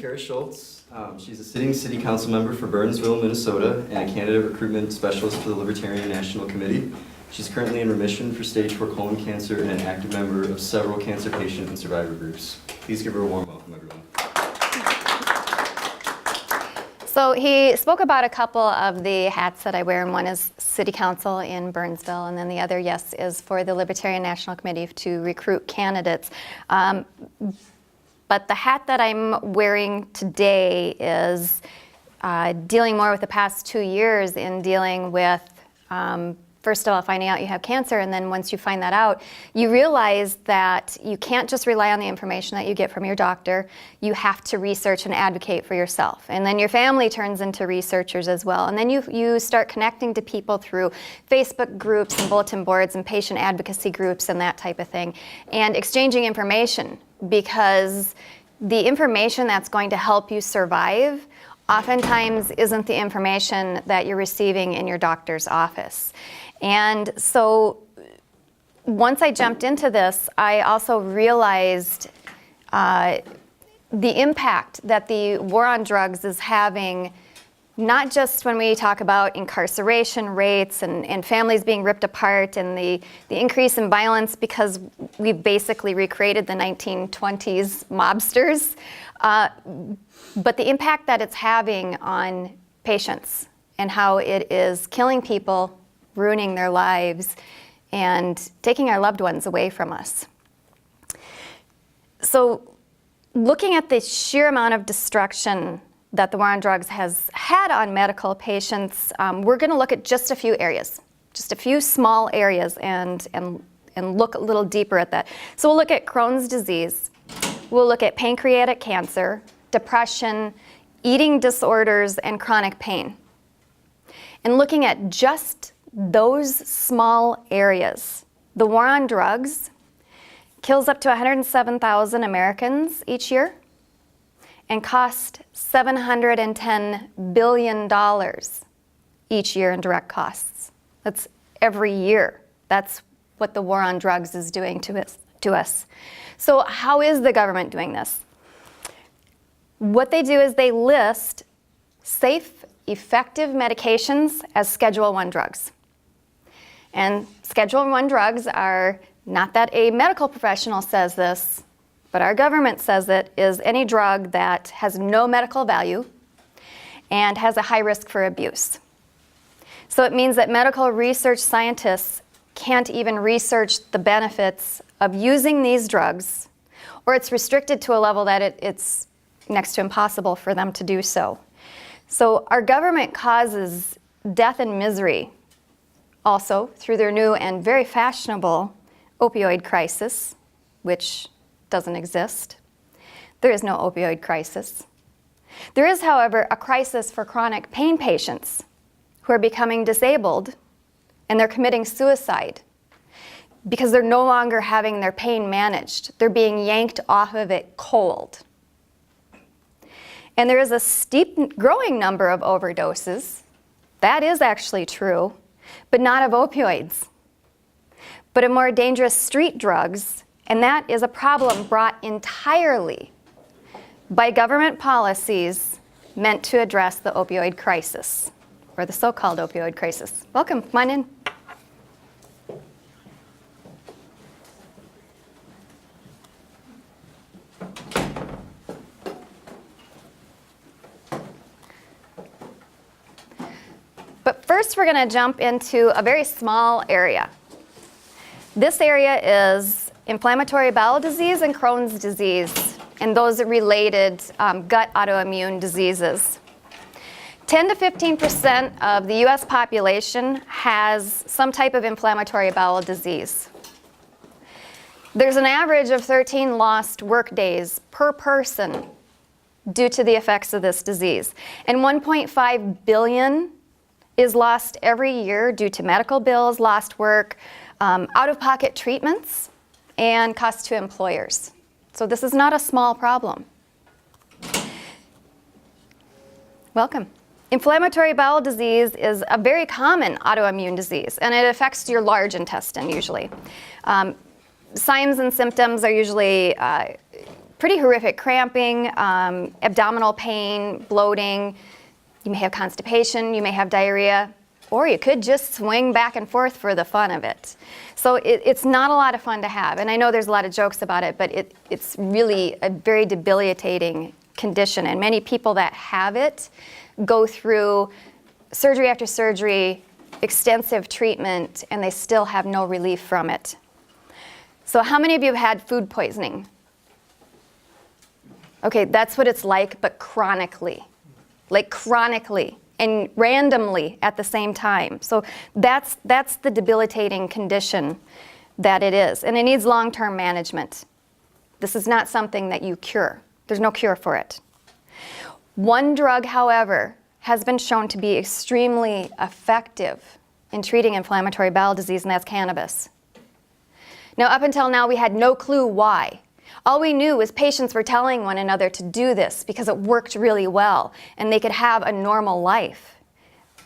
Cara Schulz. She's a sitting city council member for Burnsville, Minnesota, and a candidate recruitment specialist for the Libertarian National Committee. She's currently in remission for stage 4 colon cancer and an active member of several cancer patient and survivor groups. Please give her a warm welcome, everyone. So he spoke about a couple of the hats that I wear, and one is City Council in Burnsville, and then the other, yes, is for the Libertarian National Committee to recruit candidates. But the hat that I'm wearing today is dealing more with the past 2 years in dealing with, first of all, finding out you have cancer, and then once you find that out, you realize that you can't just rely on the information that you get from your doctor. You have to research and advocate for yourself. And then your family turns into researchers as well. And then you start connecting to people through Facebook groups and bulletin boards and patient advocacy groups and that type of thing, and exchanging information, because the information that's going to help you survive oftentimes isn't the information that you're receiving in your doctor's office. And so once I jumped into this, I also realized the impact that the war on drugs is having, not just when we talk about incarceration rates and families being ripped apart and the increase in violence because we've basically recreated the 1920s mobsters, but the impact that it's having on patients and how it is killing people, ruining their lives, and taking our loved ones away from us. So looking at the sheer amount of destruction that the war on drugs has had on medical patients, we're going to look at just a few areas, just a few small areas, and look a little deeper at that. So we'll look at Crohn's disease, we'll look at pancreatic cancer, depression, eating disorders, and chronic pain. And looking at just those small areas, the war on drugs kills up to 107,000 Americans each year and cost $710 billion each year in direct costs. That's every year. That's what the war on drugs is doing to us. So how is the government doing this? What they do is they list safe, effective medications as Schedule I drugs. And Schedule I drugs are, not that a medical professional says this, but our government says it, is any drug that has no medical value and has a high risk for abuse. So it means that medical research scientists can't even research the benefits of using these drugs, or it's restricted to a level that it's next to impossible for them to do so. So our government causes death and misery also through their new and very fashionable opioid crisis, which doesn't exist. There is no opioid crisis. There is, however, a crisis for chronic pain patients who are becoming disabled and they're committing suicide because they're no longer having their pain managed. They're being yanked off of it cold. And there is a steep growing number of overdoses. That is actually true, but not of opioids, but of more dangerous street drugs. And that is a problem brought entirely by government policies meant to address the opioid crisis, or the so-called opioid crisis. Welcome, come on in. But first we're going to jump into a very small area. This area is inflammatory bowel disease and Crohn's disease, and those related gut autoimmune diseases. 10 to 15% of the US population has some type of inflammatory bowel disease. There's an average of 13 lost work days per person due to the effects of this disease. And 1.5 billion is lost every year due to medical bills, lost work, out-of-pocket treatments, and costs to employers. So this is not a small problem. Welcome. Inflammatory bowel disease is a very common autoimmune disease, and it affects your large intestine usually. Signs and symptoms are usually pretty horrific cramping, abdominal pain, bloating. You may have constipation, you may have diarrhea, or you could just swing back and forth for the fun of it. So it's not a lot of fun to have. And I know there's a lot of jokes about it, but it's really a very debilitating condition. And many people that have it go through surgery after surgery, extensive treatment, and they still have no relief from it. So how many of you have had food poisoning? Okay, that's what it's like, but chronically. Like chronically and randomly at the same time. So that's the debilitating condition that it is. And it needs long-term management. This is not something that you cure. There's no cure for it. One drug, however, has been shown to be extremely effective in treating inflammatory bowel disease, and that's cannabis. Now, up until now, we had no clue why. All we knew was patients were telling one another to do this because it worked really well and they could have a normal life.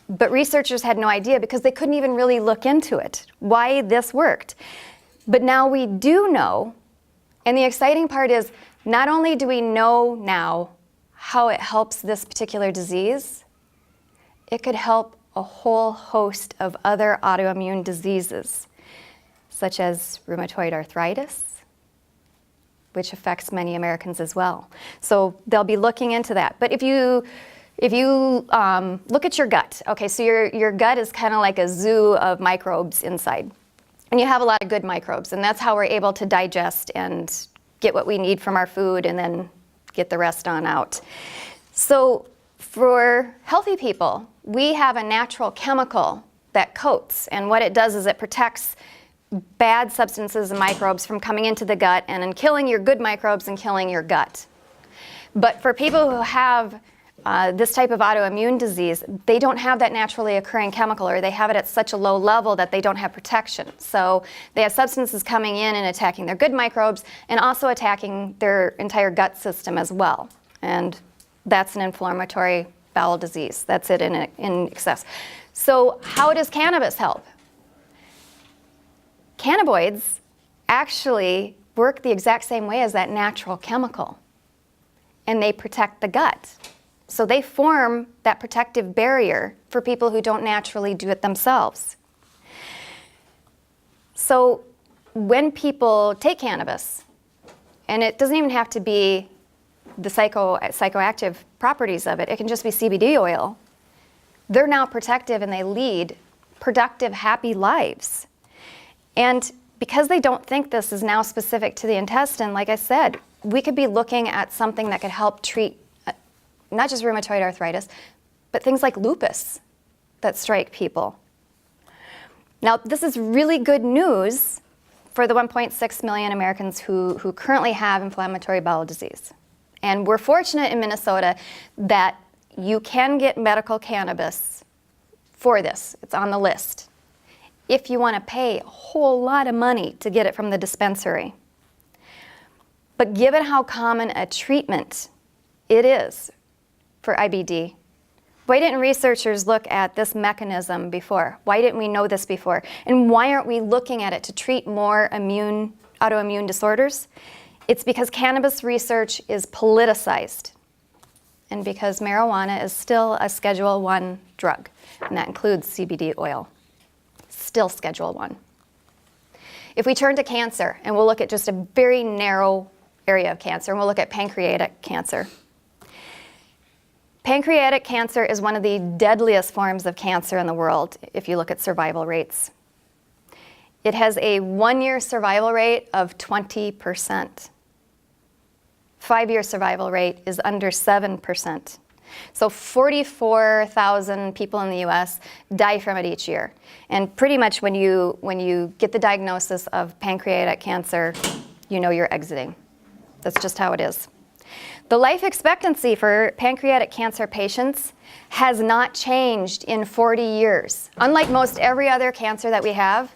But researchers had no idea because they couldn't even really look into it, why this worked. But now we do know, and the exciting part is not only do we know now how it helps this particular disease, it could help a whole host of other autoimmune diseases, such as rheumatoid arthritis, which affects many Americans as well. So they'll be looking into that. But if you look at your gut, okay, so your gut is kind of like a zoo of microbes inside. And you have a lot of good microbes, and that's how we're able to digest and get what we need from our food and then get the rest on out. So for healthy people, we have a natural chemical that coats, and what it does is it protects bad substances and microbes from coming into the gut and then killing your good microbes and killing your gut. But for people who have this type of autoimmune disease, they don't have that naturally occurring chemical, or they have it at such a low level that they don't have protection. So they have substances coming in and attacking their good microbes and also attacking their entire gut system as well. And that's an inflammatory bowel disease. That's it in excess. So how does cannabis help? Cannabinoids actually work the exact same way as that natural chemical, and they protect the gut. So they form that protective barrier for people who don't naturally do it themselves. So when people take cannabis, and it doesn't even have to be the psychoactive properties of it, it can just be CBD oil, they're now protective and they lead productive, happy lives. And because they don't think this is now specific to the intestine, like I said, we could be looking at something that could help treat not just rheumatoid arthritis, but things like lupus that strike people. Now, this is really good news for the 1.6 million Americans who currently have inflammatory bowel disease. And we're fortunate in Minnesota that you can get medical cannabis for this. It's on the list, if you want to pay a whole lot of money to get it from the dispensary. But given how common a treatment it is for IBD, why didn't researchers look at this mechanism before? Why didn't we know this before? And why aren't we looking at it to treat more autoimmune disorders? It's because cannabis research is politicized, and because marijuana is still a Schedule I drug, and that includes CBD oil. Still Schedule I. If we turn to cancer, and we'll look at just a very narrow area of cancer, and we'll look at pancreatic cancer. Pancreatic cancer is one of the deadliest forms of cancer in the world if you look at survival rates. It has a 1-year survival rate of 20%. 5-year survival rate is under 7%. So 44,000 people in the US die from it each year. And pretty much when you get the diagnosis of pancreatic cancer, you know you're exiting. That's just how it is. The life expectancy for pancreatic cancer patients has not changed in 40 years. Unlike most every other cancer that we have,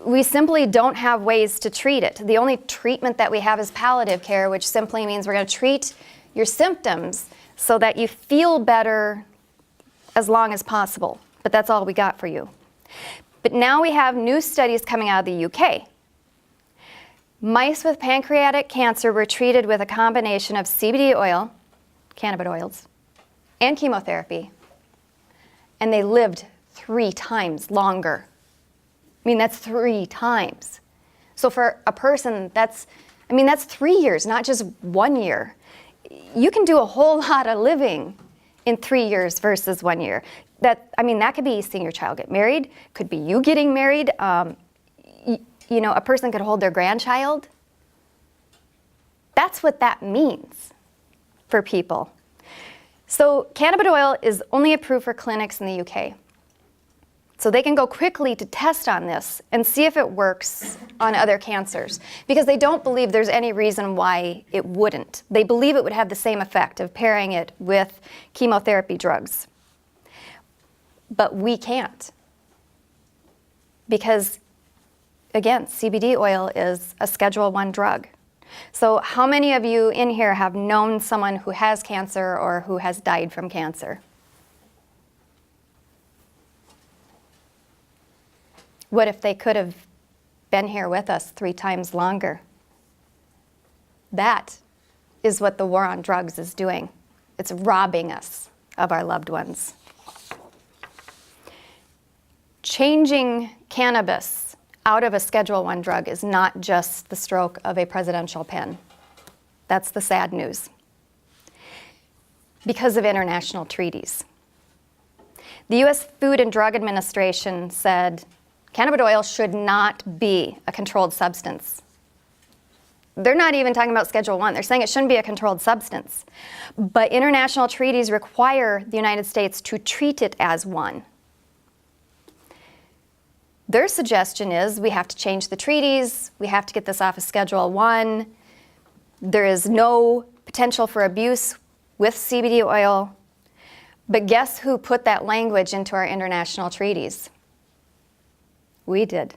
we simply don't have ways to treat it. The only treatment that we have is palliative care, which simply means we're going to treat your symptoms so that you feel better as long as possible. But that's all we got for you. But now we have new studies coming out of the UK Mice with pancreatic cancer were treated with a combination of CBD oil, cannabinoids, and chemotherapy, and they lived 3 times longer. I mean, that's 3 times. So for a person, that's 3 years, not just 1 year. You can do a whole lot of living in 3 years versus 1 year. That could be seeing your child get married, could be you getting married. A person could hold their grandchild. That's what that means for people. So cannabis oil is only approved for clinics in the UK. So they can go quickly to test on this and see if it works on other cancers, because they don't believe there's any reason why it wouldn't. They believe it would have the same effect of pairing it with chemotherapy drugs. But we can't. Because, again, CBD oil is a Schedule I drug. So how many of you in here have known someone who has cancer or who has died from cancer? What if they could have been here with us 3 times longer? That is what the war on drugs is doing. It's robbing us of our loved ones. Changing cannabis out of a Schedule I drug is not just the stroke of a presidential pen. That's the sad news. Because of international treaties. The U.S. Food and Drug Administration said cannabis oil should not be a controlled substance. They're not even talking about Schedule I. They're saying it shouldn't be a controlled substance. But international treaties require the United States to treat it as one. Their suggestion is we have to change the treaties, we have to get this off of Schedule I. There is no potential for abuse with CBD oil. But guess who put that language into our international treaties? We did.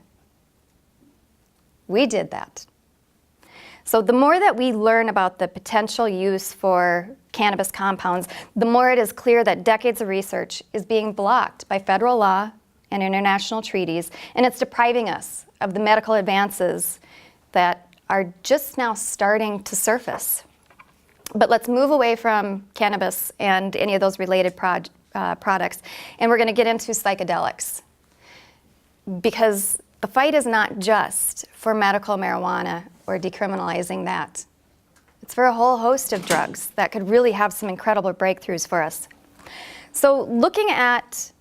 We did that. So the more that we learn about the potential use for cannabis compounds, the more it is clear that decades of research is being blocked by federal law and international treaties, and it's depriving us of the medical advances that are just now starting to surface. But let's move away from cannabis and any of those related products, and we're going to get into psychedelics. Because the fight is not just for medical marijuana or decriminalizing that. It's for a whole host of drugs that could really have some incredible breakthroughs for us. So looking at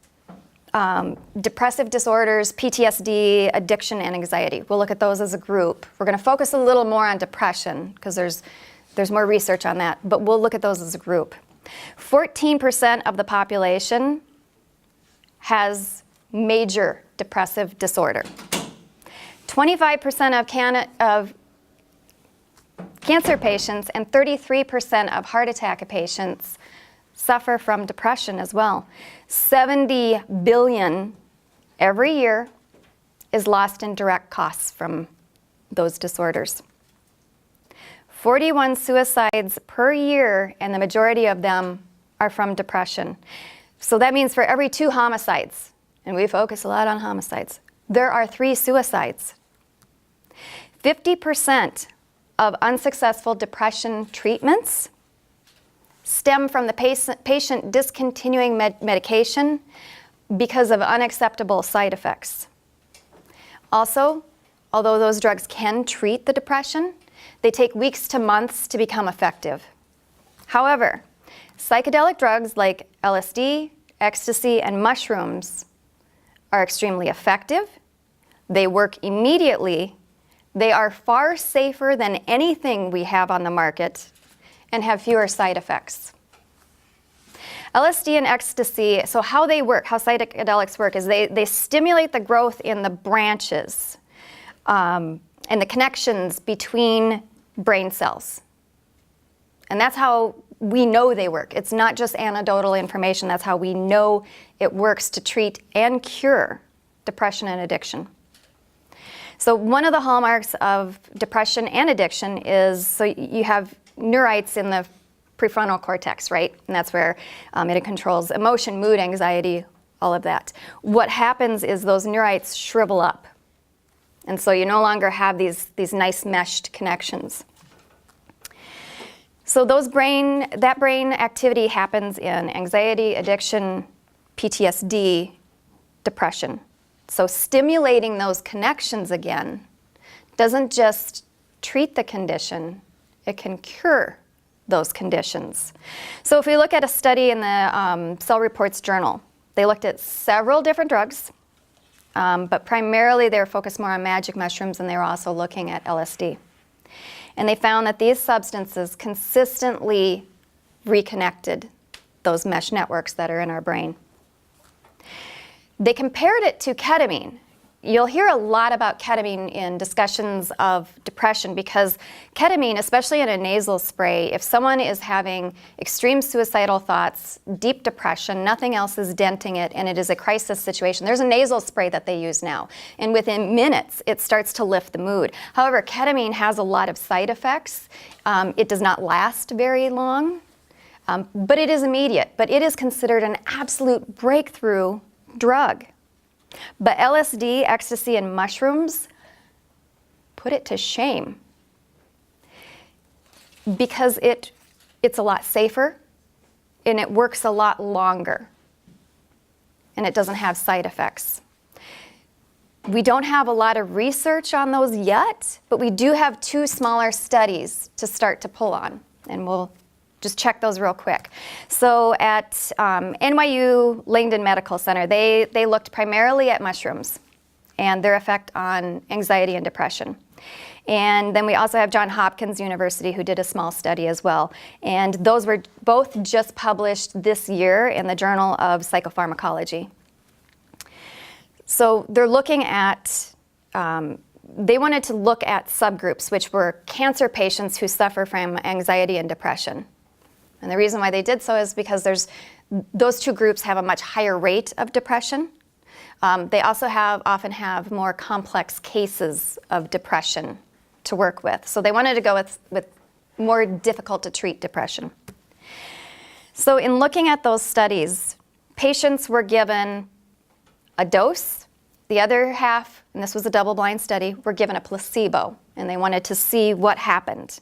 depressive disorders, PTSD, addiction, and anxiety, we'll look at those as a group. We're going to focus a little more on depression because there's more research on that, but we'll look at those as a group. 14% of the population has major depressive disorder. 25% of cancer patients and 33% of heart attack patients suffer from depression as well. 70 billion every year is lost in direct costs from those disorders. 41 suicides per year, and the majority of them are from depression. So that means for every 2 homicides, and we focus a lot on homicides, there are 3 suicides. 50% of unsuccessful depression treatments stem from the patient discontinuing medication because of unacceptable side effects. Also, although those drugs can treat the depression, they take weeks to months to become effective. However, psychedelic drugs like LSD, ecstasy, and mushrooms are extremely effective. They work immediately. They are far safer than anything we have on the market and have fewer side effects. LSD and ecstasy, so how they work, how psychedelics work, is they stimulate the growth in the branches and the connections between brain cells. And that's how we know they work. It's not just anecdotal information. That's how we know it works to treat and cure depression and addiction. So one of the hallmarks of depression and addiction is, so you have neurites in the prefrontal cortex, right? And that's where it controls emotion, mood, anxiety, all of that. What happens is those neurites shrivel up. And so you no longer have these nice meshed connections. So that brain activity happens in anxiety, addiction, PTSD, depression. So stimulating those connections again doesn't just treat the condition, it can cure those conditions. So if we look at a study in the Cell Reports Journal, they looked at several different drugs, but primarily they were focused more on magic mushrooms, and they were also looking at LSD. And they found that these substances consistently reconnected those mesh networks that are in our brain. They compared it to ketamine. You'll hear a lot about ketamine in discussions of depression because ketamine, especially in a nasal spray, if someone is having extreme suicidal thoughts, deep depression, nothing else is denting it, and it is a crisis situation, there's a nasal spray that they use now. And within minutes, it starts to lift the mood. However, ketamine has a lot of side effects. It does not last very long, but it is immediate. But it is considered an absolute breakthrough drug. But LSD, ecstasy, and mushrooms put it to shame because it's a lot safer and it works a lot longer and it doesn't have side effects. We don't have a lot of research on those yet, but we do have 2 smaller studies to start to pull on, and we'll just check those real quick. So at NYU Langdon Medical Center, they looked primarily at mushrooms and their effect on anxiety and depression. And then we also have Johns Hopkins University who did a small study as well. And those were both just published this year in the Journal of Psychopharmacology. So they're looking at, they wanted to look at subgroups, which were cancer patients who suffer from anxiety and depression. And the reason why they did so is because those 2 groups have a much higher rate of depression. They also often have more complex cases of depression to work with. So they wanted to go with more difficult to treat depression. So in looking at those studies, patients were given a dose. The other half, and this was a double-blind study, were given a placebo, and they wanted to see what happened.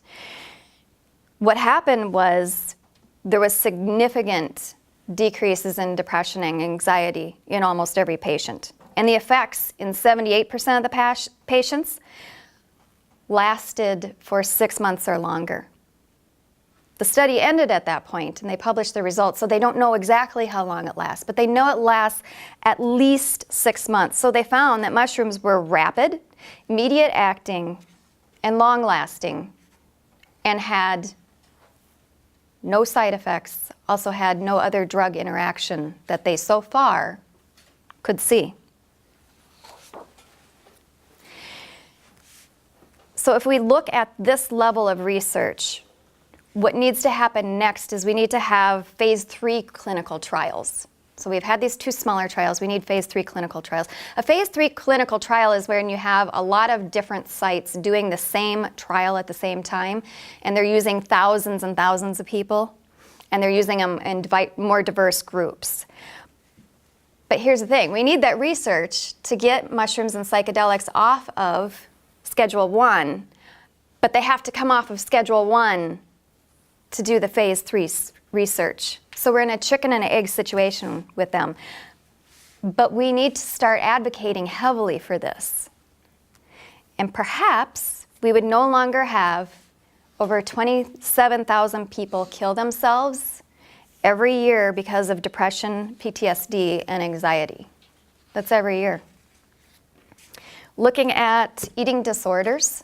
What happened was there was significant decreases in depression and anxiety in almost every patient. And the effects in 78% of the patients lasted for 6 months or longer. The study ended at that point, and they published the results, so they don't know exactly how long it lasts, but they know it lasts at least 6 months. So they found that mushrooms were rapid, immediate acting, and long-lasting, and had no side effects, also had no other drug interaction that they so far could see. So if we look at this level of research, what needs to happen next is we need to have phase 3 clinical trials. So we've had these 2 smaller trials, we need phase 3 clinical trials. A phase 3 clinical trial is when you have a lot of different sites doing the same trial at the same time, and they're using thousands and thousands of people, and they're using them in more diverse groups. But here's the thing, we need that research to get mushrooms and psychedelics off of Schedule 1, but they have to come off of Schedule 1 to do the phase 3 research. So we're in a chicken and egg situation with them. But we need to start advocating heavily for this. And perhaps we would no longer have over 27,000 people kill themselves every year because of depression, PTSD, and anxiety. That's every year. Looking at eating disorders,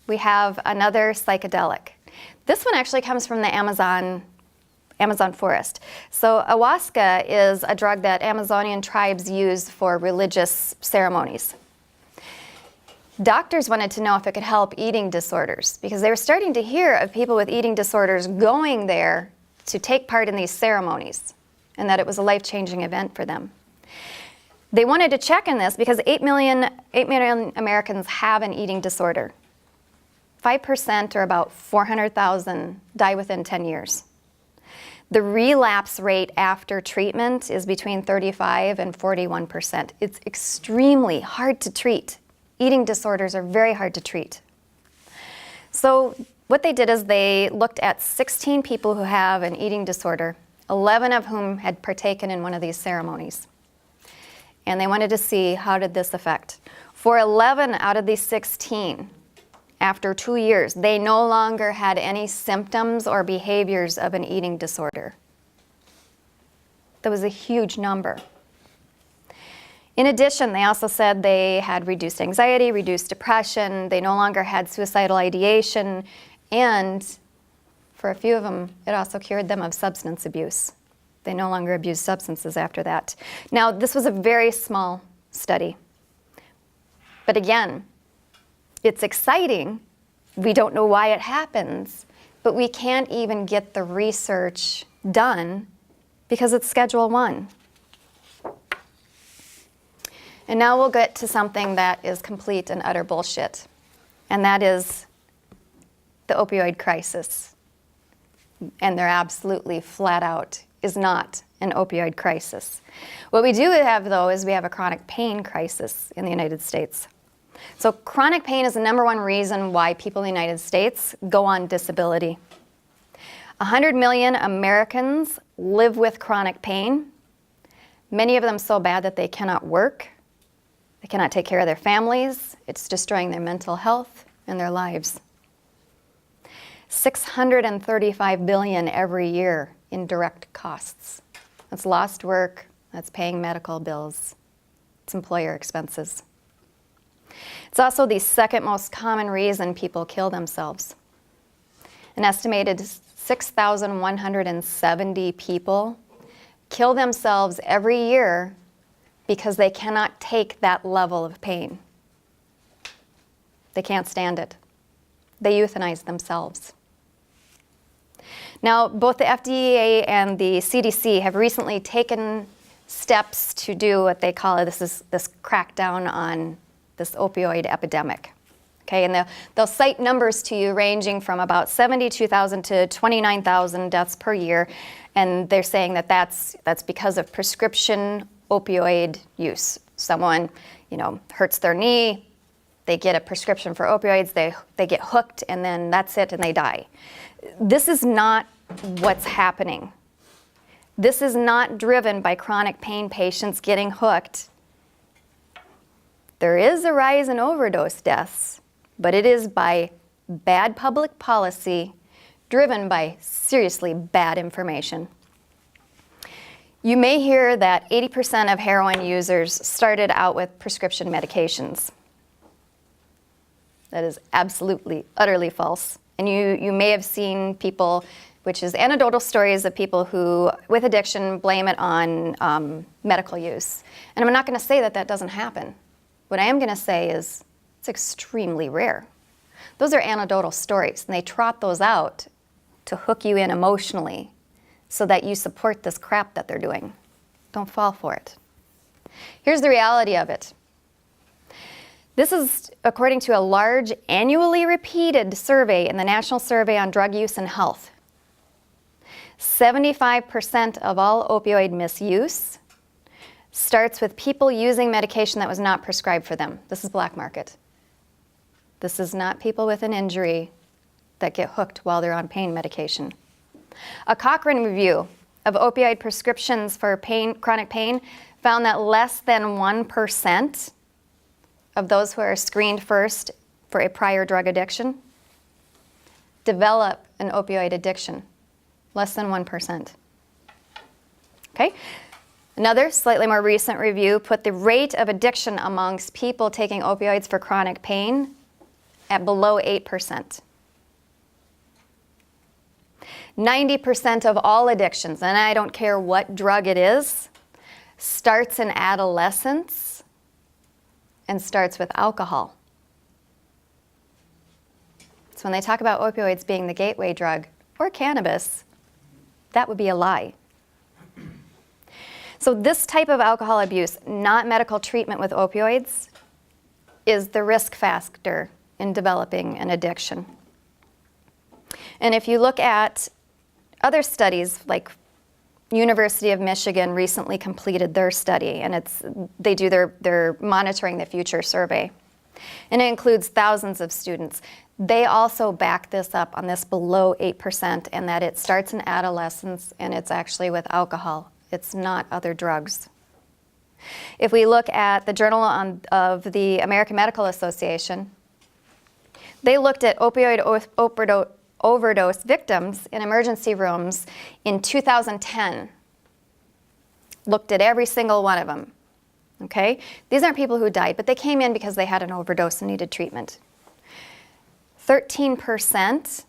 we have another psychedelic. This one actually comes from the Amazon forest. So ayahuasca is a drug that Amazonian tribes use for religious ceremonies. Doctors wanted to know if it could help eating disorders because they were starting to hear of people with eating disorders going there to take part in these ceremonies and that it was a life-changing event for them. They wanted to check in this because 8 million Americans have an eating disorder. 5%, or about 400,000, die within 10 years. The relapse rate after treatment is between 35 and 41%. It's extremely hard to treat Eating disorders are very hard to treat. So what they did is they looked at 16 people who have an eating disorder, 11 of whom had partaken in one of these ceremonies. And they wanted to see how did this affect. For 11 out of these 16, after 2 years, they no longer had any symptoms or behaviors of an eating disorder. That was a huge number. In addition, they also said they had reduced anxiety, reduced depression, they no longer had suicidal ideation, and for a few of them, it also cured them of substance abuse. They no longer abused substances after that. Now, this was a very small study. But again, it's exciting. We don't know why it happens, but we can't even get the research done because it's Schedule 1. And now we'll get to something that is complete and utter bullshit, and that is the opioid crisis. And they're absolutely flat out is not an opioid crisis. What we do have, though, is we have a chronic pain crisis in the United States. So chronic pain is the number one reason why people in the United States go on disability. 100 million Americans live with chronic pain, many of them so bad that they cannot work, they cannot take care of their families, it's destroying their mental health and their lives. $635 billion every year in direct costs. That's lost work, that's paying medical bills, it's employer expenses. It's also the second most common reason people kill themselves. An estimated 6,170 people kill themselves every year because they cannot take that level of pain. They can't stand it. They euthanize themselves. Now, both the FDA and the CDC have recently taken steps to do what they call this crackdown on this opioid epidemic. Okay, and they'll cite numbers to you ranging from about 72,000 to 29,000 deaths per year, and they're saying that that's because of prescription opioid use. Someone, hurts their knee, they get a prescription for opioids, they get hooked, and then that's it, and they die. This is not what's happening. This is not driven by chronic pain patients getting hooked. There is a rise in overdose deaths, but it is by bad public policy driven by seriously bad information. You may hear that 80% of heroin users started out with prescription medications. That is absolutely, utterly false. And you may have seen people, which is anecdotal stories of people who, with addiction, blame it on medical use. And I'm not going to say that doesn't happen. What I am going to say is it's extremely rare. Those are anecdotal stories, and they trot those out to hook you in emotionally so that you support this crap that they're doing. Don't fall for it. Here's the reality of it. This is according to a large, annually repeated survey in the National Survey on Drug Use and Health. 75% of all opioid misuse starts with people using medication that was not prescribed for them. This is black market. This is not people with an injury that get hooked while they're on pain medication. A Cochrane review of opioid prescriptions for chronic pain found that less than 1% of those who are screened first for a prior drug addiction develop an opioid addiction. Less than 1%. Okay? Another slightly more recent review put the rate of addiction amongst people taking opioids for chronic pain at below 8%. 90% of all addictions, and I don't care what drug it is, starts in adolescence and starts with alcohol. So when they talk about opioids being the gateway drug, or cannabis, that would be a lie. So this type of alcohol abuse, not medical treatment with opioids, is the risk factor in developing an addiction. And if you look at other studies, like University of Michigan recently completed their study, and they do their Monitoring the Future survey. And it includes thousands of students. They also back this up on this below 8%, and that it starts in adolescence and it's actually with alcohol. It's not other drugs. If we look at the Journal of the American Medical Association, they looked at opioid overdose victims in emergency rooms in 2010. Looked at every single one of them. Okay? These aren't people who died, but they came in because they had an overdose and needed treatment. 13%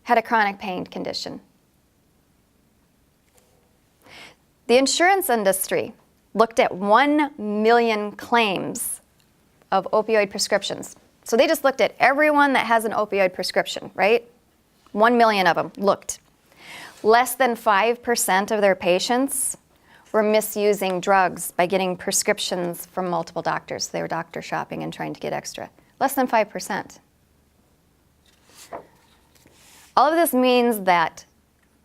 had a chronic pain condition. The insurance industry looked at 1 million claims of opioid prescriptions. So they just looked at everyone that has an opioid prescription, right? 1 million of them looked. Less than 5% of their patients were misusing drugs by getting prescriptions from multiple doctors. They were doctor shopping and trying to get extra. Less than 5%. All of this means that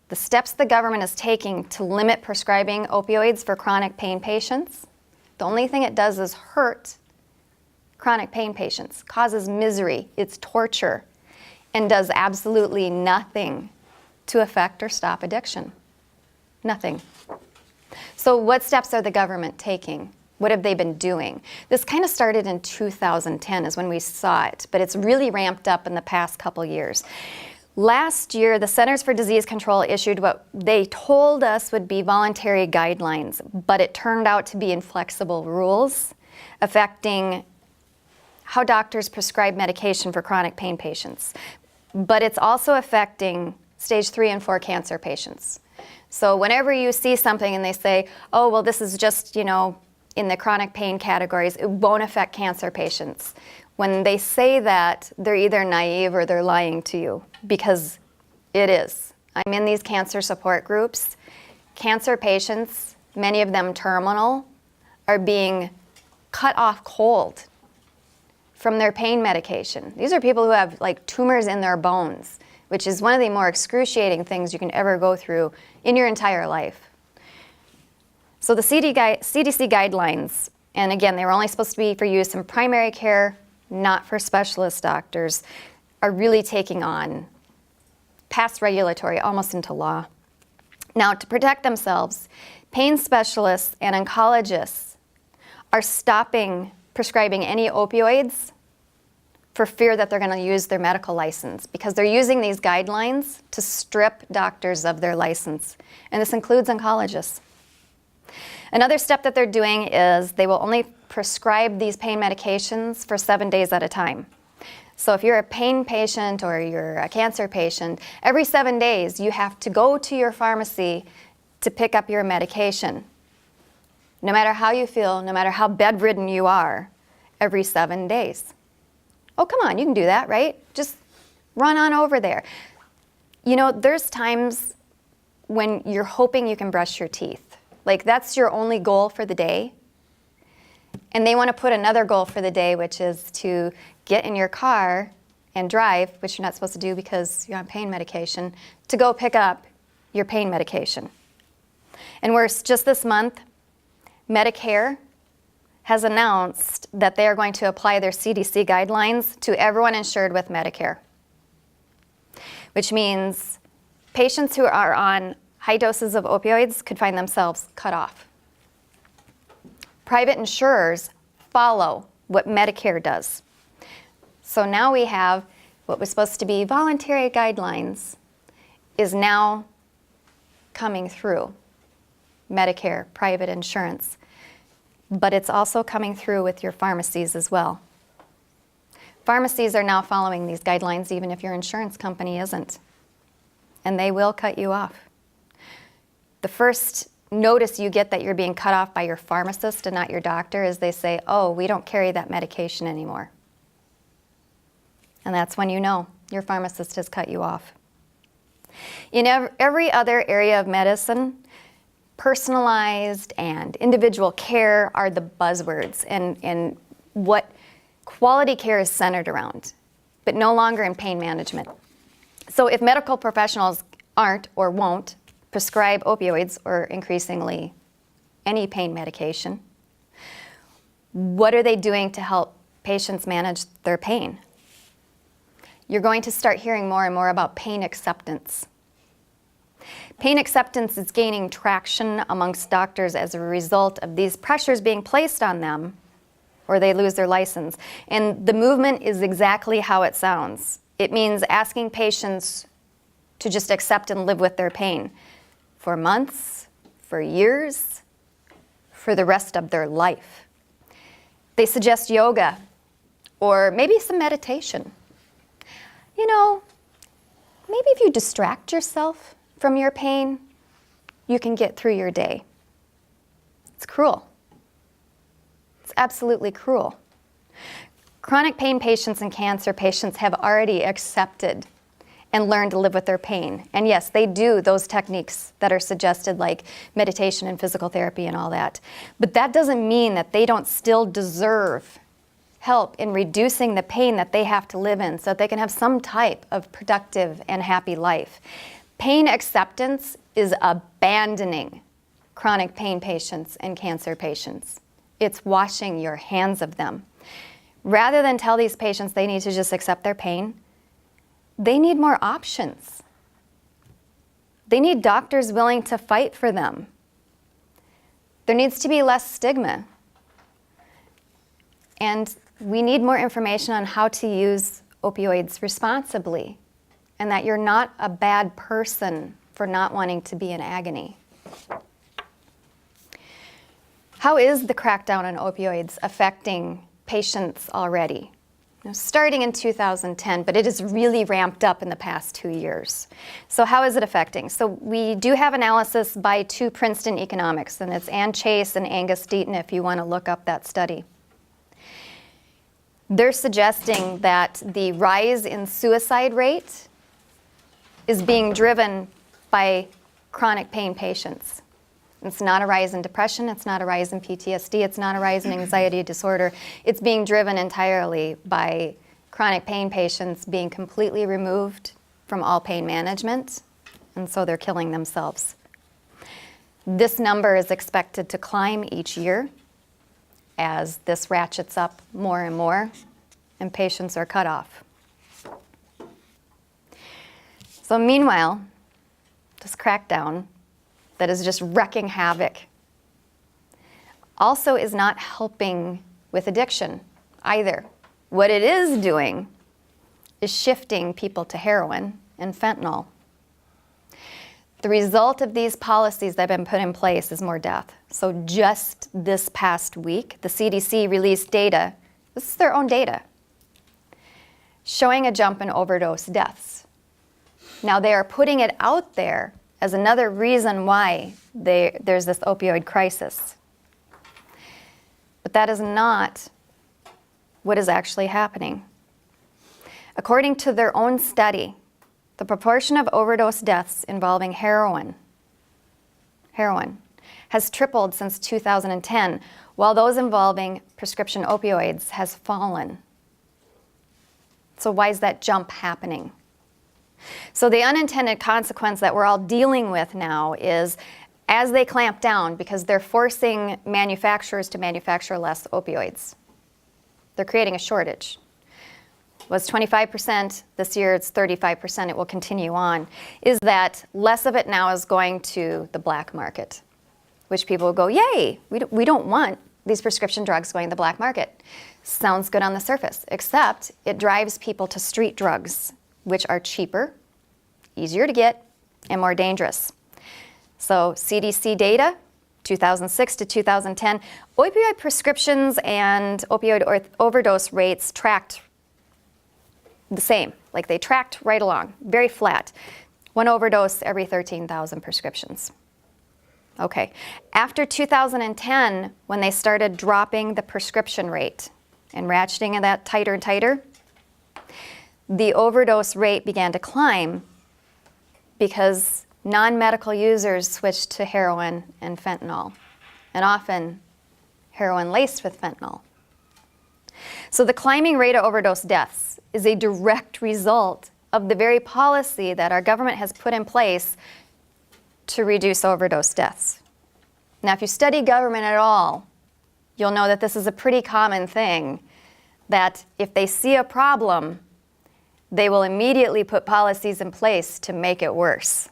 the steps the government is taking to limit prescribing opioids for chronic pain patients, the only thing it does is hurt chronic pain patients, causes misery, it's torture, and does absolutely nothing to affect or stop addiction. Nothing. So what steps are the government taking? What have they been doing? This kind of started in 2010 is when we saw it, but it's really ramped up in the past couple years. Last year, the Centers for Disease Control issued what they told us would be voluntary guidelines, but it turned out to be inflexible rules affecting how doctors prescribe medication for chronic pain patients. But it's also affecting stage 3 and 4 cancer patients. So whenever you see something and they say, oh, well, this is just, in the chronic pain categories, it won't affect cancer patients. When they say that, they're either naive or they're lying to you, because it is. I'm in these cancer support groups. Cancer patients, many of them terminal, are being cut off cold from their pain medication. These are people who have tumors in their bones, which is one of the more excruciating things you can ever go through in your entire life. So the CDC guidelines, and again, they were only supposed to be for use in primary care, not for specialist doctors, are really taking on past regulatory almost into law. Now, to protect themselves, pain specialists and oncologists are stopping prescribing any opioids for fear that they're going to use their medical license, because they're using these guidelines to strip doctors of their license. And this includes oncologists. Another step that they're doing is they will only prescribe these pain medications for 7 days at a time. So if you're a pain patient or you're a cancer patient, every 7 days you have to go to your pharmacy to pick up your medication. No matter how you feel, no matter how bedridden you are, every 7 days. Oh, come on, you can do that, right? Just run on over there. There's times when you're hoping you can brush your teeth. That's your only goal for the day. And they want to put another goal for the day, which is to get in your car and drive, which you're not supposed to do because you're on pain medication, to go pick up your pain medication. And worse, just this month, Medicare has announced that they are going to apply their CDC guidelines to everyone insured with Medicare, which means patients who are on high doses of opioids could find themselves cut off. Private insurers follow what Medicare does. So now we have what was supposed to be voluntary guidelines is now coming through Medicare, private insurance. But it's also coming through with your pharmacies as well. Pharmacies are now following these guidelines even if your insurance company isn't. And they will cut you off. The first notice you get that you're being cut off by your pharmacist and not your doctor is they say, oh, we don't carry that medication anymore. And that's when you know your pharmacist has cut you off. In every other area of medicine, personalized and individual care are the buzzwords and what quality care is centered around, but no longer in pain management. So if medical professionals aren't or won't prescribe opioids or increasingly any pain medication, what are they doing to help patients manage their pain. You're going to start hearing more and more about pain acceptance. Pain acceptance is gaining traction amongst doctors as a result of these pressures being placed on them, or they lose their license. And the movement is exactly how it sounds. It means asking patients to just accept and live with their pain for months, for years, for the rest of their life. They suggest yoga or maybe some meditation. You know, maybe if you distract yourself from your pain, you can get through your day. It's cruel. It's absolutely cruel. Chronic pain patients and cancer patients have already accepted and learned to live with their pain. And yes, they do those techniques that are suggested, like meditation and physical therapy and all that. But that doesn't mean that they don't still deserve help in reducing the pain that they have to live in so that they can have some type of productive and happy life. Pain acceptance is abandoning chronic pain patients and cancer patients. It's washing your hands of them. Rather than tell these patients they need to just accept their pain, they need more options. They need doctors willing to fight for them. There needs to be less stigma. And we need more information on how to use opioids responsibly, and that you're not a bad person for not wanting to be in agony. How is the crackdown on opioids affecting patients already? Starting in 2010, but it has really ramped up in the past 2 years. So how is it affecting? So we do have analysis by two Princeton economics, and it's Ann Chase and Angus Deaton if you want to look up that study. They're suggesting that the rise in suicide rate is being driven by chronic pain patients. It's not a rise in depression, it's not a rise in PTSD, it's not a rise in anxiety disorder. It's being driven entirely by chronic pain patients being completely removed from all pain management, and so they're killing themselves. This number is expected to climb each year as this ratchets up more and more, and patients are cut off. So meanwhile, this crackdown that is just wreaking havoc also is not helping with addiction either. What it is doing is shifting people to heroin and fentanyl. The result of these policies that have been put in place is more death. So just this past week, the CDC released data, this is their own data, showing a jump in overdose deaths. Now they are putting it out there as another reason why there's this opioid crisis. But that is not what is actually happening. According to their own study, the proportion of overdose deaths involving heroin has tripled since 2010, while those involving prescription opioids has fallen. So why is that jump happening? So the unintended consequence that we're all dealing with now is as they clamp down, because they're forcing manufacturers to manufacture less opioids. They're creating a shortage. It was 25%, this year it's 35%, it will continue on, is that less of it now is going to the black market, which people will go, yay, we don't want these prescription drugs going to the black market. Sounds good on the surface, except it drives people to street drugs, which are cheaper, easier to get, and more dangerous. So CDC data, 2006 to 2010, opioid prescriptions and opioid overdose rates tracked the same. Like they tracked right along, very flat. One overdose every 13,000 prescriptions. Okay, after 2010, when they started dropping the prescription rate and ratcheting that tighter and tighter, the overdose rate began to climb because non-medical users switched to heroin and fentanyl, and often heroin laced with fentanyl. So the climbing rate of overdose deaths is a direct result of the very policy that our government has put in place to reduce overdose deaths. Now, if you study government at all, you'll know that this is a pretty common thing. that if they see a problem, they will immediately put policies in place to make it worse.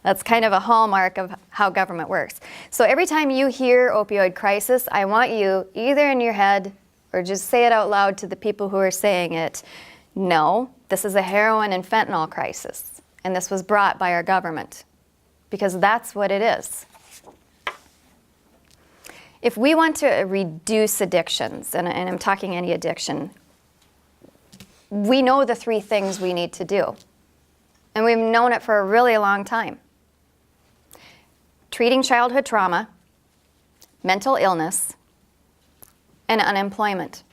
That's kind of a hallmark of how government works. So every time you hear opioid crisis, I want you, either in your head or just say it out loud to the people who are saying it, no, this is a heroin and fentanyl crisis, and this was brought by our government, because that's what it is. If we want to reduce addictions, and I'm talking any addiction, we know the 3 things we need to do. And we've known it for a really long time. Treating childhood trauma, mental illness, and unemployment.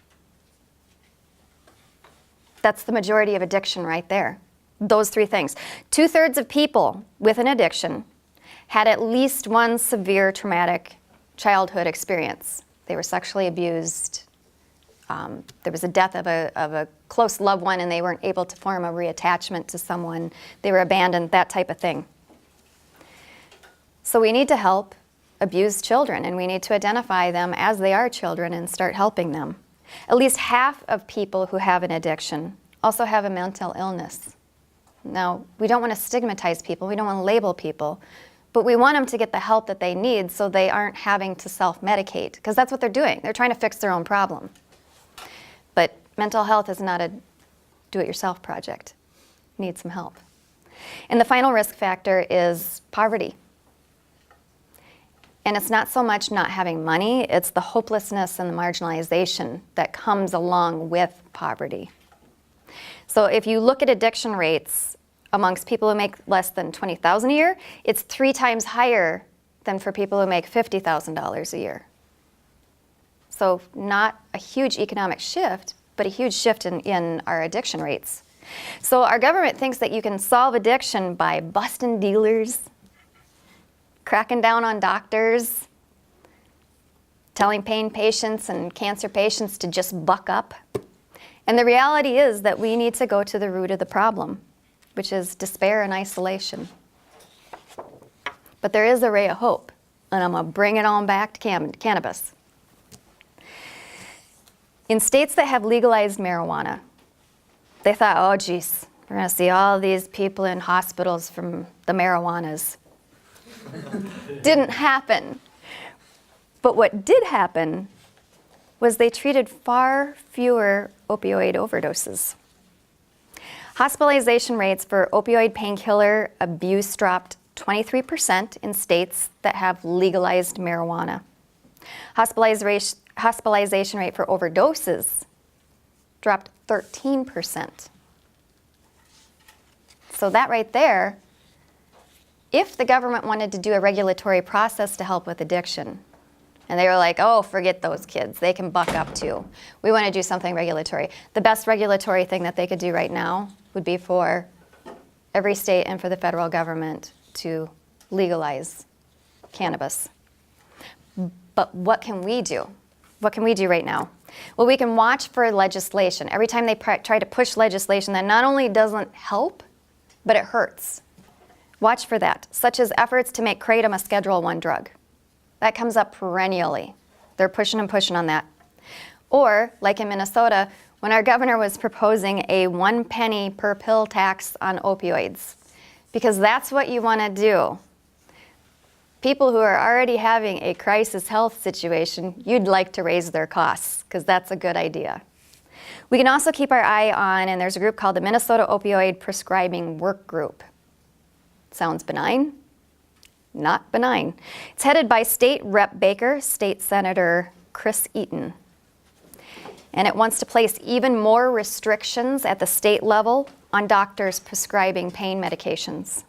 That's the majority of addiction right there. Those 3 things. 2/3 of people with an addiction had at least one severe traumatic childhood experience. They were sexually abused. There was a death of a close loved one and they weren't able to form a reattachment to someone. They were abandoned, that type of thing. So we need to help abused children, and we need to identify them as they are children and start helping them. At least half of people who have an addiction also have a mental illness. Now, we don't want to stigmatize people, we don't want to label people, but we want them to get the help that they need so they aren't having to self-medicate, because that's what they're doing. They're trying to fix their own problem. But mental health is not a do-it-yourself project. You need some help. And the final risk factor is poverty. And it's not so much not having money, it's the hopelessness and the marginalization that comes along with poverty. So if you look at addiction rates amongst people who make less than $20,000 a year, it's 3 times higher than for people who make $50,000 a year. So not a huge economic shift, but a huge shift in our addiction rates. So our government thinks that you can solve addiction by busting dealers, cracking down on doctors, telling pain patients and cancer patients to just buck up. And the reality is that we need to go to the root of the problem, which is despair and isolation. But there is a ray of hope, and I'm going to bring it on back to cannabis. In states that have legalized marijuana, they thought, oh geez, we're going to see all these people in hospitals from the marijuanas. Didn't happen. But what did happen was they treated far fewer opioid overdoses. Hospitalization rates for opioid painkiller abuse dropped 23% in states that have legalized marijuana. Hospitalization rate for overdoses dropped 13%. So that right there, if the government wanted to do a regulatory process to help with addiction, and they were like, oh, forget those kids, they can buck up too. We want to do something regulatory. The best regulatory thing that they could do right now would be for every state and for the federal government to legalize cannabis. But what can we do? What can we do right now? Well, we can watch for legislation. Every time they try to push legislation that not only doesn't help, but it hurts. Watch for that, such as efforts to make kratom a Schedule I drug. That comes up perennially. They're pushing and pushing on that. Or, like in Minnesota, when our governor was proposing a 1 penny per pill tax on opioids, because that's what you want to do. People who are already having a crisis health situation, you'd like to raise their costs, because that's a good idea. We can also keep our eye on, and there's a group called the Minnesota Opioid Prescribing Work Group. Sounds benign? Not benign. It's headed by State Rep Baker, State Senator Chris Eaton. And it wants to place even more restrictions at the state level on doctors prescribing pain medications.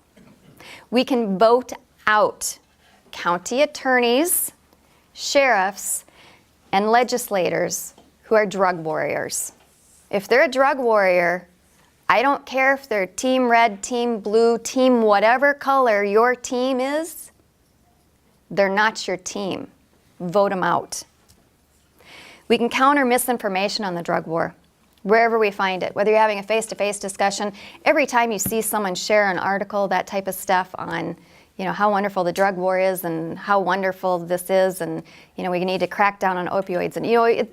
We can vote out county attorneys, sheriffs, and legislators who are drug warriors. If they're a drug warrior, I don't care if they're team red, team blue, team whatever color your team is, they're not your team. Vote them out. We can counter misinformation on the drug war, wherever we find it. Whether you're having a face-to-face discussion, every time you see someone share an article, that type of stuff on, how wonderful the drug war is and how wonderful this is, and we need to crack down on opioids, and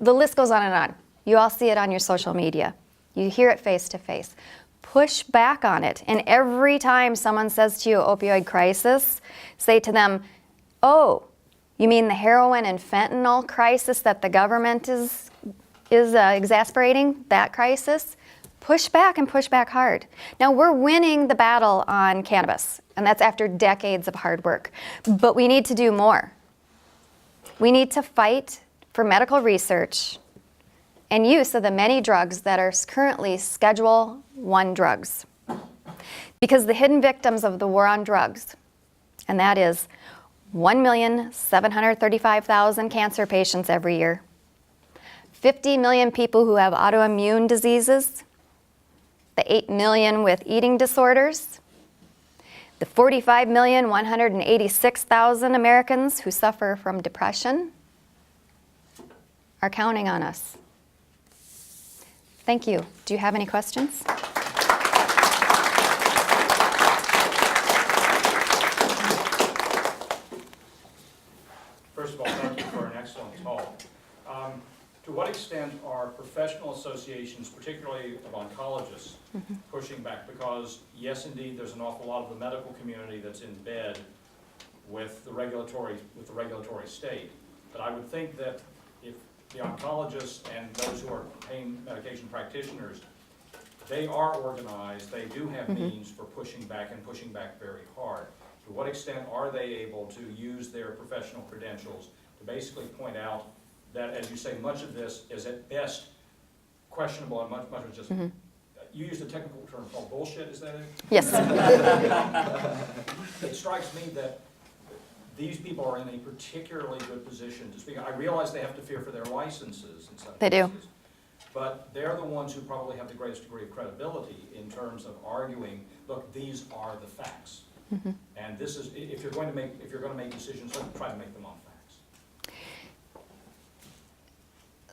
the list goes on and on. You all see it on your social media. You hear it face to face. Push back on it. And every time someone says to you, opioid crisis, say to them, oh, you mean the heroin and fentanyl crisis that the government is exacerbating, that crisis? Push back and push back hard. Now, we're winning the battle on cannabis, and that's after decades of hard work. But we need to do more. We need to fight for medical research and use of the many drugs that are currently Schedule I drugs. Because the hidden victims of the war on drugs, and that is 1,735,000 cancer patients every year, 50 million people who have autoimmune diseases, the 8 million with eating disorders, the 45,186,000 Americans who suffer from depression are counting on us. Thank you. Do you have any questions? First of all, thank you for an excellent talk. To what extent are professional associations, particularly of oncologists, pushing back? Because yes, indeed, there's an awful lot of the medical community that's in bed with the regulatory state. But I would think that if the oncologists and those who are pain medication practitioners, they are organized, they do have means for pushing back and pushing back very hard. To what extent are they able to use their professional credentials to basically point out that, as you say, much of this is at best questionable and much of it's just, you used a technical term called bullshit, is that it? Yes. It strikes me that these people are in a particularly good position to speak. I realize they have to fear for their licenses in some They cases. do. But they're the ones who probably have the greatest degree of credibility in terms of arguing, look, these are the facts. And this is, if you're going to make decisions, try to make them on facts.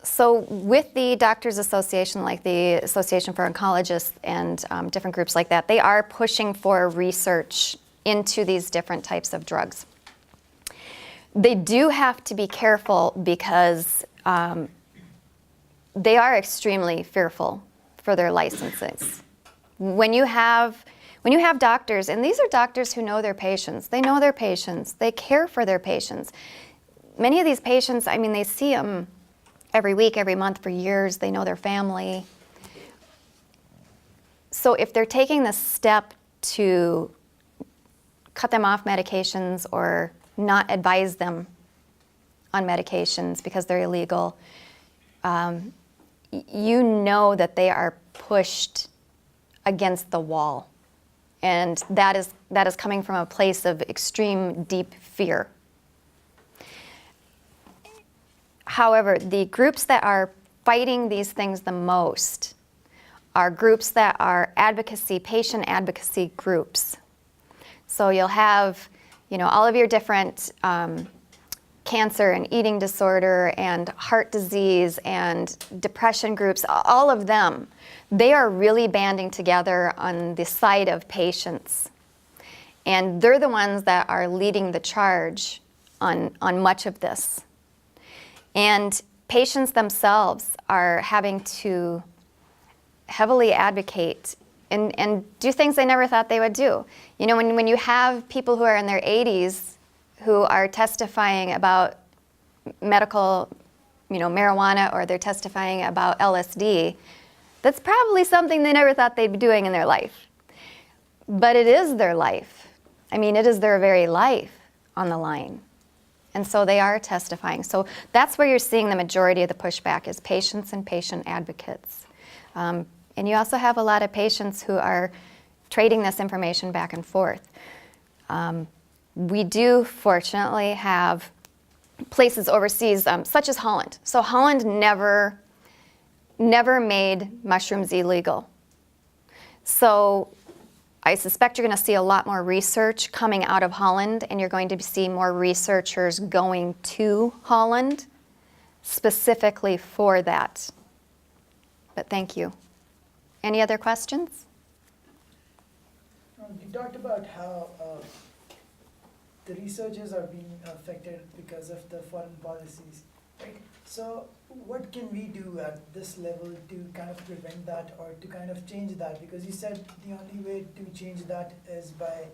So with the Doctors Association, like the Association for Oncologists and different groups like that, they are pushing for research into these different types of drugs. They do have to be careful because they are extremely fearful for their licenses. When you have doctors, and these are doctors who know their patients, they know their patients, they care for their patients. Many of these patients, I mean, they see them every week, every month for years, they know their family. So if they're taking the step to cut them off medications or not advise them on medications because they're illegal, you know that they are pushed against the wall. And that is coming from a place of extreme, deep fear. However, the groups that are fighting these things the most are groups that are patient advocacy groups. So you'll have, all of your different cancer and eating disorder and heart disease and depression groups, all of them, they are really banding together on the side of patients. And they're the ones that are leading the charge on much of this. And patients themselves are having to heavily advocate and do things they never thought they would do. When you have people who are in their 80s who are testifying about medical, marijuana, or they're testifying about LSD, that's probably something they never thought they'd be doing in their life. But it is their life. I mean, it is their very life on the line. And so they are testifying. So that's where you're seeing the majority of the pushback is patients and patient advocates. And you also have a lot of patients who are trading this information back and forth. We do, fortunately, have places overseas, such as Holland. So Holland never made mushrooms illegal. So I suspect you're going to see a lot more research coming out of Holland, and you're going to see more researchers going to Holland specifically for that. But thank you. Any other questions? You talked about how the researchers are being affected because of the foreign policies. Right. So what can we do at this level to kind of prevent that or to kind of change that? Because you said the only way to change that is by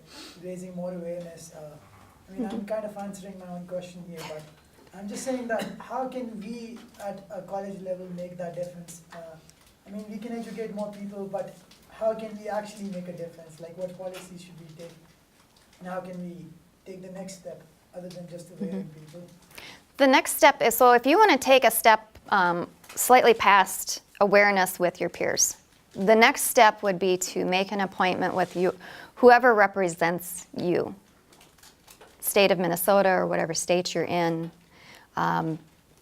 raising more awareness. I mean, I'm kind of answering my own question here, but I'm just saying that how can we at a college level make that difference? I mean, we can educate more people, but how can we actually make a difference? Like, what policies should we take? And how can we take the next step other than just awareing people? The next step is, so if you want to take a step slightly past awareness with your peers, the next step would be to make an appointment with you, whoever represents you, state of Minnesota or whatever state you're in,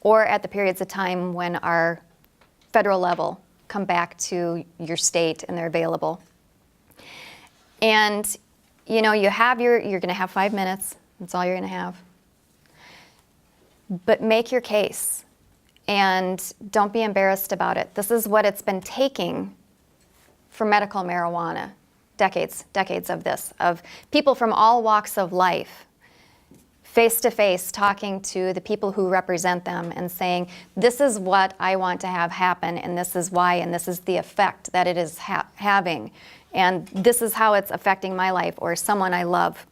or at the periods of time when our federal level come back to your state and they're available. And you know, you're going to have 5 minutes. That's all you're going to have. But make your case and don't be embarrassed about it. This is what it's been taking for medical marijuana. Decades of this, of people from all walks of life, face to face, talking to the people who represent them and saying, this is what I want to have happen, and this is why, and this is the effect that it is having, and this is how it's affecting my life or someone I love.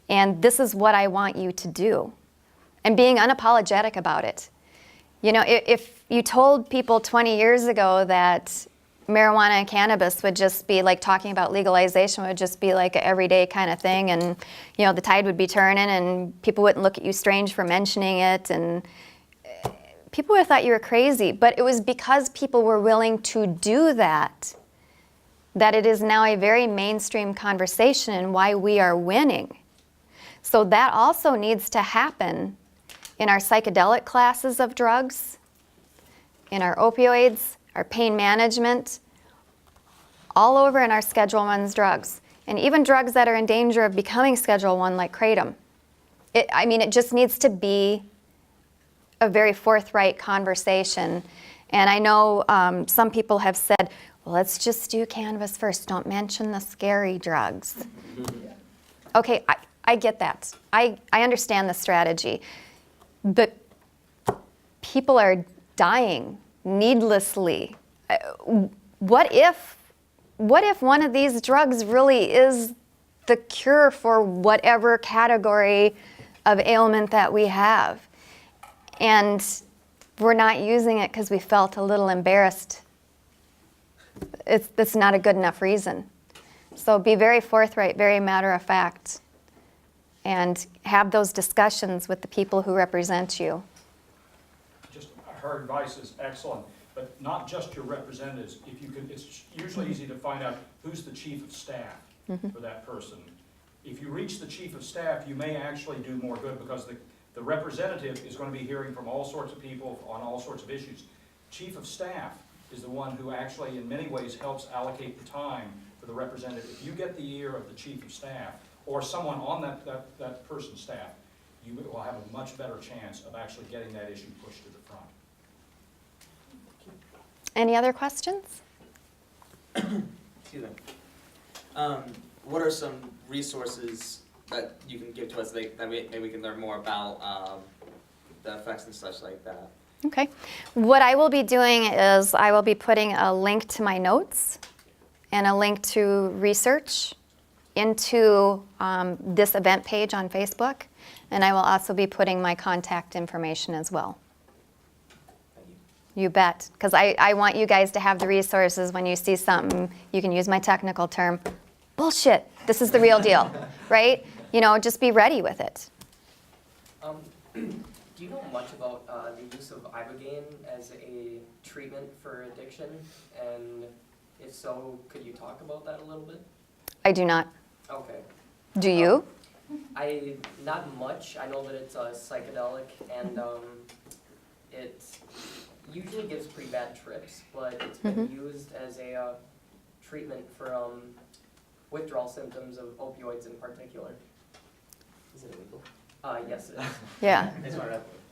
And this is what I want you to do. And being unapologetic about it. You know, if you told people 20 years ago that marijuana and cannabis would just be like talking about legalization would just be like an everyday kind of thing, and you know the tide would be turning and people wouldn't look at you strange for mentioning it, and people would have thought you were crazy. But it was because people were willing to do that it is now a very mainstream conversation and why we are winning. So that also needs to happen in our psychedelic classes of drugs, in our opioids, our pain management, all over in our Schedule I's drugs, and even drugs that are in danger of becoming Schedule I, like kratom. It just needs to be a very forthright conversation. And I know some people have said, well, let's just do cannabis first. Don't mention the scary drugs. Okay, I get that. I understand the strategy. But people are dying needlessly. What if one of these drugs really is the cure for whatever category of ailment that we have, and we're not using it because we felt a little embarrassed? That's not a good enough reason. So be very forthright, very matter of fact, and have those discussions with the people who represent you. Just her advice is excellent, but not just your representatives. If you could, it's usually easy to find out who's the chief of staff for that person. If you reach the chief of staff, you may actually do more good, because the representative is going to be hearing from all sorts of people on all sorts of issues. Chief of staff is the one who actually in many ways helps allocate the time for the representative. If you get the ear of the chief of staff or someone on that person's staff, you will have a much better chance of actually getting that issue pushed to the front. Any other questions? Excuse me. What are some resources that you can give to us that maybe we can learn more about the effects and such like that? Okay. What I will be doing is I will be putting a link to my notes and a link to research into this event page on Facebook, and I will also be putting my contact information as well. You bet, because I want you guys to have the resources when you see something, you can use my technical term, bullshit, this is the real deal, right? You know, just be ready with it. Do you know much about the use of Ibogaine as a treatment for addiction? And if so, could you talk about that a little bit? I do not. Okay. Do you? Not much. I know that it's a psychedelic, and it usually gives pretty bad trips, but it's been used as a treatment for withdrawal symptoms of opioids in particular. Is it illegal? Yes, it is. Yeah.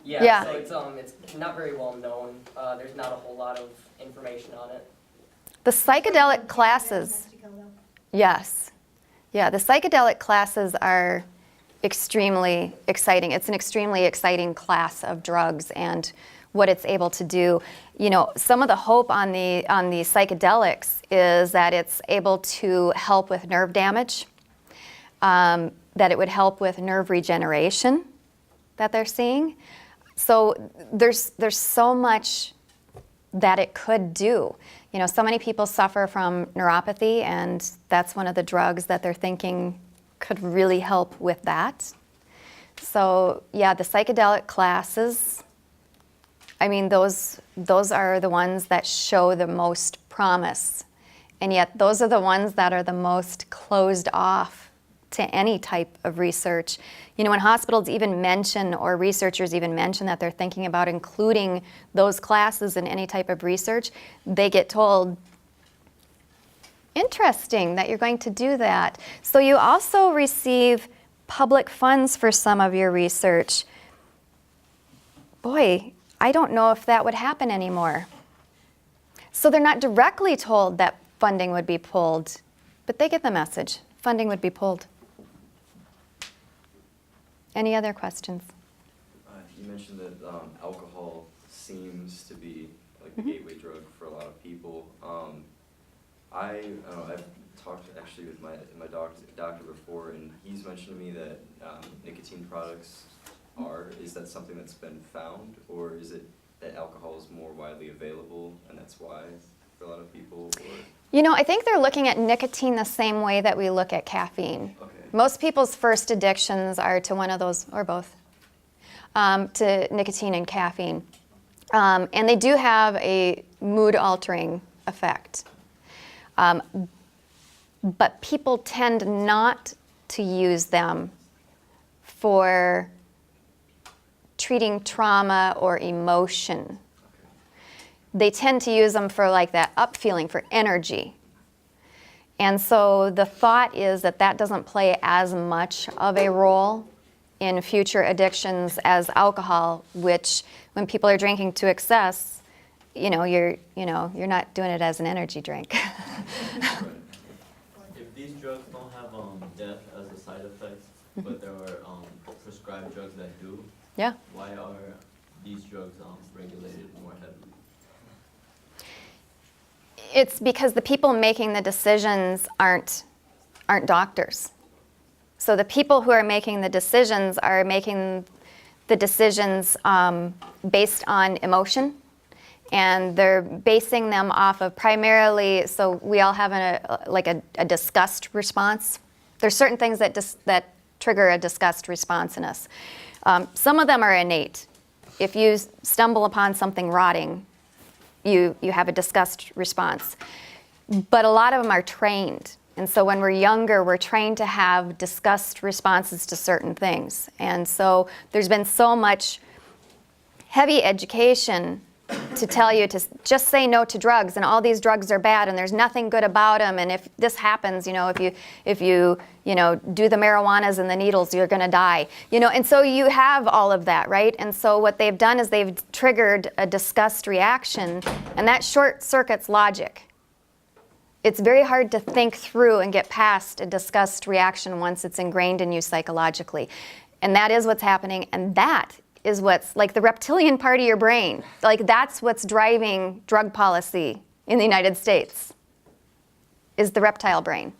Yeah, so it's not very well known. There's not a whole lot of information on it. The psychedelic classes, yes. Yeah, the psychedelic classes are extremely exciting. It's an extremely exciting class of drugs and what it's able to do. You know, some of the hope on the psychedelics is that it's able to help with nerve damage, that it would help with nerve regeneration that they're seeing. So there's so much that it could do. You know, so many people suffer from neuropathy, and that's one of the drugs that they're thinking could really help with that. So yeah, the psychedelic classes, I mean, those are the ones that show the most promise, and yet those are the ones that are the most closed off to any type of research. You know, when hospitals even mention, or researchers even mention that they're thinking about including those classes in any type of research, they get told, interesting that you're going to do that. So you also receive public funds for some of your research. Boy, I don't know if that would happen anymore. So they're not directly told that funding would be pulled, but they get the message. Funding would be pulled. Any other questions? You mentioned that alcohol seems to be like the gateway drug for a lot of people. I've talked actually with my doctor before, and he's mentioned to me that nicotine products is that something that's been found, or is it that alcohol is more widely available and that's why for a lot of people? Or? You know, I think they're looking at nicotine the same way that we look at caffeine. Okay. Most people's first addictions are to one of those, or both, to nicotine and caffeine. And they do have a mood-altering effect. But people tend not to use them for treating trauma or emotion. They tend to use them for like that up feeling, for energy. And so the thought is that that doesn't play as much of a role in future addictions as alcohol, which when people are drinking to excess, you're not doing it as an energy drink. If these drugs don't have death as a side effect, but there are prescribed drugs that do, Yeah. why are these drugs regulated more heavily? It's because the people making the decisions aren't doctors. So the people who are making the decisions are making the decisions based on emotion, and they're basing them off of primarily, so we all have a disgust response. There's certain things that trigger a disgust response in us. Some of them are innate. If you stumble upon something rotting, you have a disgust response. But a lot of them are trained. And so when we're younger, we're trained to have disgust responses to certain things. And so there's been so much heavy education to tell you to just say no to drugs, and all these drugs are bad, and there's nothing good about them, and if this happens, if you do the marijuanas and the needles, you're going to die. And so you have all of that, right? And so what they've done is they've triggered a disgust reaction, and that short circuits logic. It's very hard to think through and get past a disgust reaction once it's ingrained in you psychologically. And that is what's happening, and that is what's like the reptilian part of your brain. Like that's what's driving drug policy in the United States, is the reptile brain.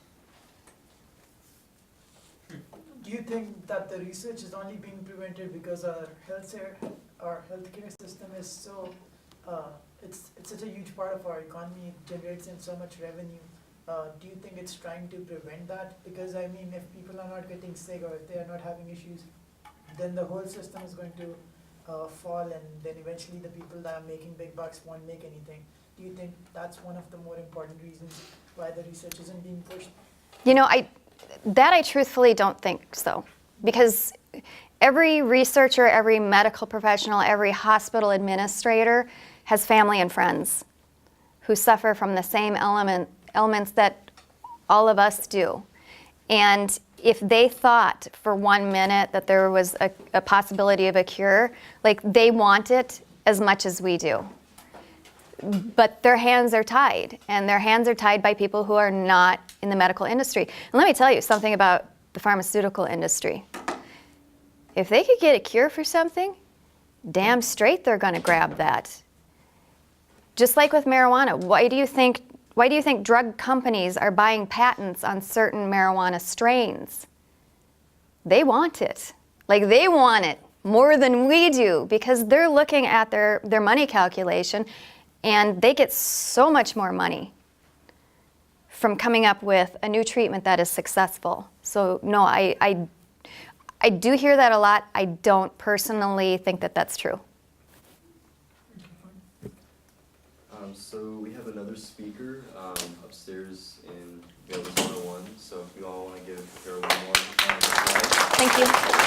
Do you think that the research is only being prevented because our healthcare system is so, it's such a huge part of our economy, it generates in so much revenue? Do you think it's trying to prevent that? Because I mean, if people are not getting sick or if they are not having issues, then the whole system is going to fall, and then eventually the people that are making big bucks won't make anything. Do you think that's one of the more important reasons why the research isn't being pushed? I truthfully don't think so. Because every researcher, every medical professional, every hospital administrator has family and friends who suffer from the same elements that all of us do. And if they thought for 1 minute that there was a possibility of a cure, like they want it as much as we do. But their hands are tied, and their hands are tied by people who are not in the medical industry. And let me tell you something about the pharmaceutical industry. If they could get a cure for something, damn straight they're going to grab that. Just like with marijuana, why do you think drug companies are buying patents on certain marijuana strains? They want it. Like, they want it more than we do because they're looking at their money calculation, and they get so much more money from coming up with a new treatment that is successful. So no, I do hear that a lot. I don't personally think that that's true. So we have another speaker upstairs in Building 101. So if you all want to give her one more round of applause. Thank you.